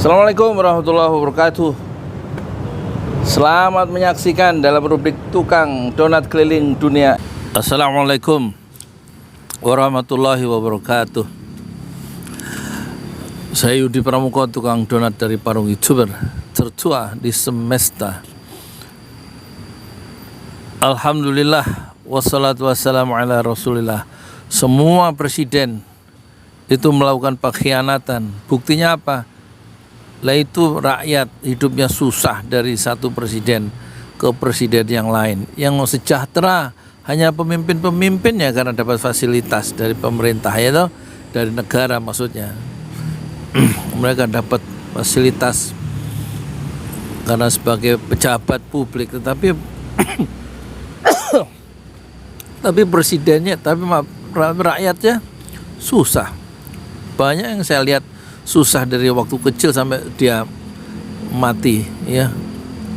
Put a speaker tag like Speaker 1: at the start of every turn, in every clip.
Speaker 1: Assalamualaikum warahmatullahi wabarakatuh. Selamat menyaksikan dalam rubrik Tukang Donat Keliling Dunia. Assalamualaikum warahmatullahi wabarakatuh. Saya Yudi Pramuko, tukang donat dari Parung YouTuber tertua di semesta. Alhamdulillah, wassalatu wassalamu ala rasulillah. Semua presiden itu melakukan pengkhianatan. Buktinya apa? Lah itu rakyat hidupnya susah dari satu presiden ke presiden yang lain. Yang sejahtera hanya pemimpin-pemimpinnya karena dapat fasilitas dari pemerintah, ya toh, dari negara maksudnya. Mereka dapat fasilitas karena sebagai pejabat publik, tetapi tapi presidennya, rakyatnya susah. Banyak yang saya lihat susah dari waktu kecil sampai dia mati, ya.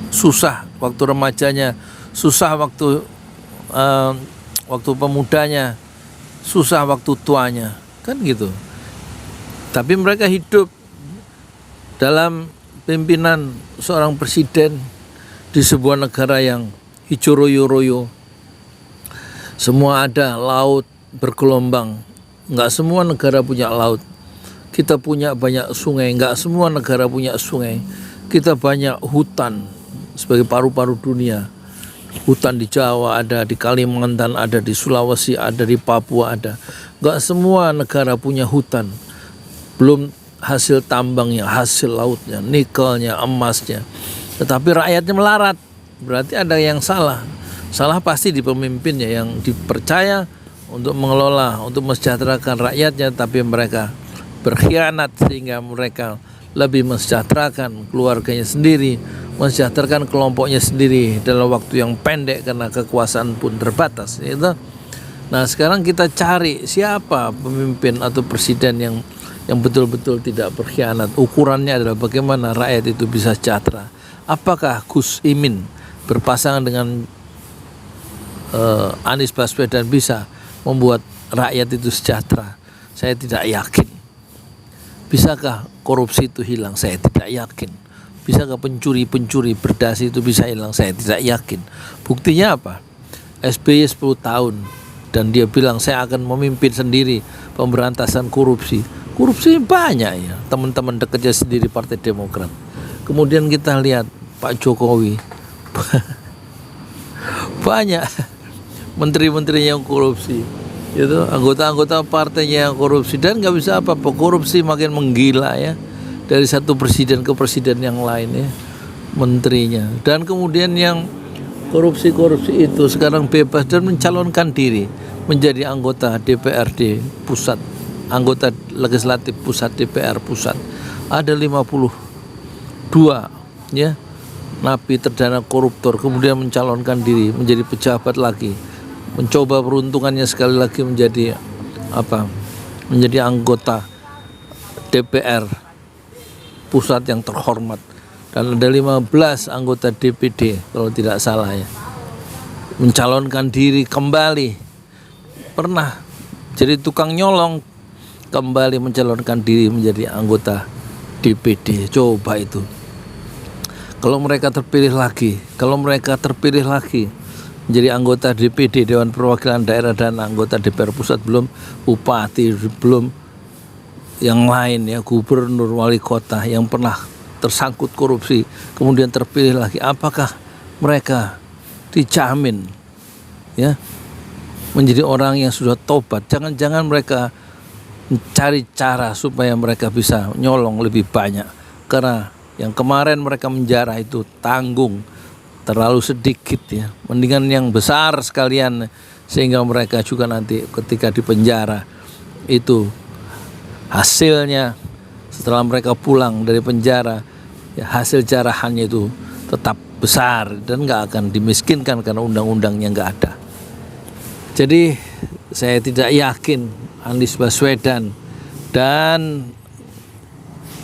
Speaker 1: Susah waktu remajanya, susah waktu pemudanya, susah waktu tuanya, kan gitu. Tapi mereka hidup dalam pimpinan seorang presiden di sebuah negara yang hijau royo-royo. Semua ada, laut bergelombang. Nggak semua negara punya laut. Kita punya banyak sungai, nggak semua negara punya sungai. Kita banyak hutan sebagai paru-paru dunia. Hutan di Jawa ada, di Kalimantan ada, di Sulawesi ada, di Papua ada. Nggak semua negara punya hutan. Belum hasil tambangnya, hasil lautnya, nikelnya, emasnya. Tetapi rakyatnya melarat. Berarti ada yang salah. Salah pasti di pemimpinnya yang dipercaya untuk mengelola, untuk mensejahterakan rakyatnya, tapi mereka berkhianat sehingga mereka lebih mensejahterakan keluarganya sendiri, mensejahterakan kelompoknya sendiri dalam waktu yang pendek karena kekuasaan pun terbatas, gitu. Nah, sekarang kita cari siapa pemimpin atau presiden yang betul-betul tidak berkhianat. Ukurannya adalah bagaimana rakyat itu bisa sejahtera. Apakah Gus Imin berpasangan dengan Anies Baswedan bisa membuat rakyat itu sejahtera? Saya tidak yakin. Bisakah korupsi itu hilang? Saya tidak yakin. Bisakah pencuri-pencuri berdasi itu bisa hilang? Saya tidak yakin. Buktinya apa? SBY 10 tahun dan dia bilang saya akan memimpin sendiri pemberantasan korupsi. Korupsi banyak, ya, teman-teman dekatnya sendiri Partai Demokrat. Kemudian kita lihat Pak Jokowi banyak menteri-menteri yang korupsi, itu anggota-anggota partainya yang korupsi, dan nggak bisa apa-apa. Korupsi makin menggila, ya, dari satu presiden ke presiden yang lain, ya, menterinya. Dan kemudian yang korupsi itu sekarang bebas dan mencalonkan diri menjadi anggota DPRD pusat, anggota legislatif pusat, DPR pusat. Ada 52, ya, napi terdana koruptor kemudian mencalonkan diri menjadi pejabat lagi, mencoba peruntungannya sekali lagi menjadi menjadi anggota DPR pusat yang terhormat. Dan ada 15 anggota DPD kalau tidak salah, ya, mencalonkan diri kembali. Pernah jadi tukang nyolong, kembali mencalonkan diri menjadi anggota DPD. Coba itu. Kalau mereka terpilih lagi menjadi anggota DPD, Dewan Perwakilan Daerah, dan anggota DPR pusat, belum bupati, belum yang lain, ya, gubernur, wali kota yang pernah tersangkut korupsi kemudian terpilih lagi, apakah mereka dijamin, ya, menjadi orang yang sudah tobat? Jangan-jangan mereka mencari cara supaya mereka bisa nyolong lebih banyak, karena yang kemarin mereka menjarah itu tanggung, terlalu sedikit, ya. Mendingan yang besar sekalian, sehingga mereka juga nanti ketika di penjara itu hasilnya setelah mereka pulang dari penjara, ya, hasil jarahannya itu tetap besar dan nggak akan dimiskinkan karena undang-undangnya nggak ada. Jadi saya tidak yakin Anies Baswedan dan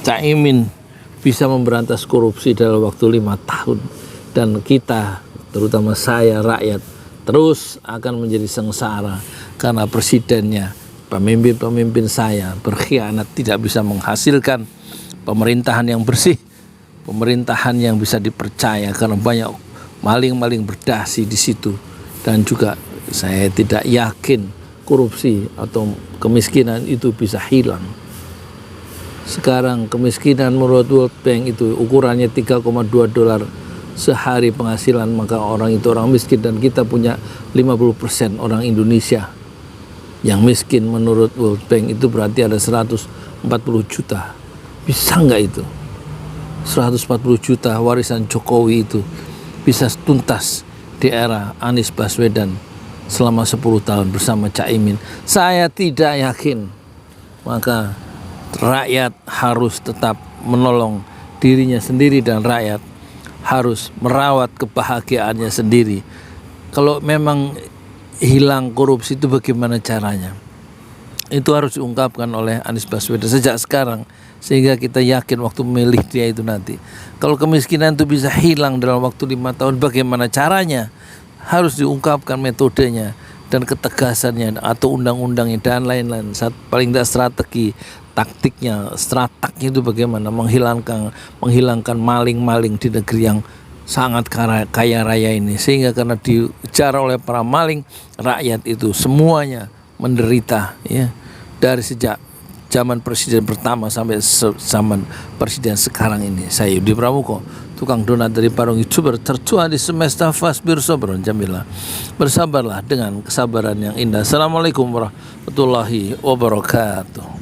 Speaker 1: Caimin bisa memberantas korupsi dalam waktu 5 tahun. Dan kita, terutama saya, rakyat, terus akan menjadi sengsara karena presidennya, pemimpin-pemimpin saya berkhianat, tidak bisa menghasilkan pemerintahan yang bersih, pemerintahan yang bisa dipercaya, karena banyak maling-maling berdasi di situ. Dan juga saya tidak yakin korupsi atau kemiskinan itu bisa hilang. Sekarang kemiskinan menurut World Bank itu ukurannya 3,2 dolar sehari penghasilan, maka orang itu orang miskin. Dan kita punya 50% orang Indonesia yang miskin. Menurut World Bank itu berarti ada 140 juta. Bisa nggak itu? 140 juta warisan Jokowi itu bisa tuntas di era Anies Baswedan selama 10 tahun bersama Caimin? Saya tidak yakin. Maka rakyat harus tetap menolong dirinya sendiri dan rakyat harus merawat kebahagiaannya sendiri. Kalau memang hilang korupsi itu bagaimana caranya? Itu harus diungkapkan oleh Anies Baswedan sejak sekarang, sehingga kita yakin waktu memilih dia itu nanti. Kalau kemiskinan itu bisa hilang dalam waktu 5 tahun, bagaimana caranya? Harus diungkapkan metodenya dan ketegasannya atau undang-undangnya dan lain-lain. Paling tidak strategi, taktiknya, strategnya itu bagaimana menghilangkan maling-maling di negeri yang sangat kaya raya ini. Sehingga karena dikejar oleh para maling, rakyat itu semuanya menderita, ya, dari sejak zaman presiden pertama sampai zaman presiden sekarang ini. Saya Yudi Pramuko, tukang donat dari Parung, YouTuber tertua di semesta Fasbir Sobron Jamila. Bersabarlah dengan kesabaran yang indah. Assalamualaikum warahmatullahi wabarakatuh.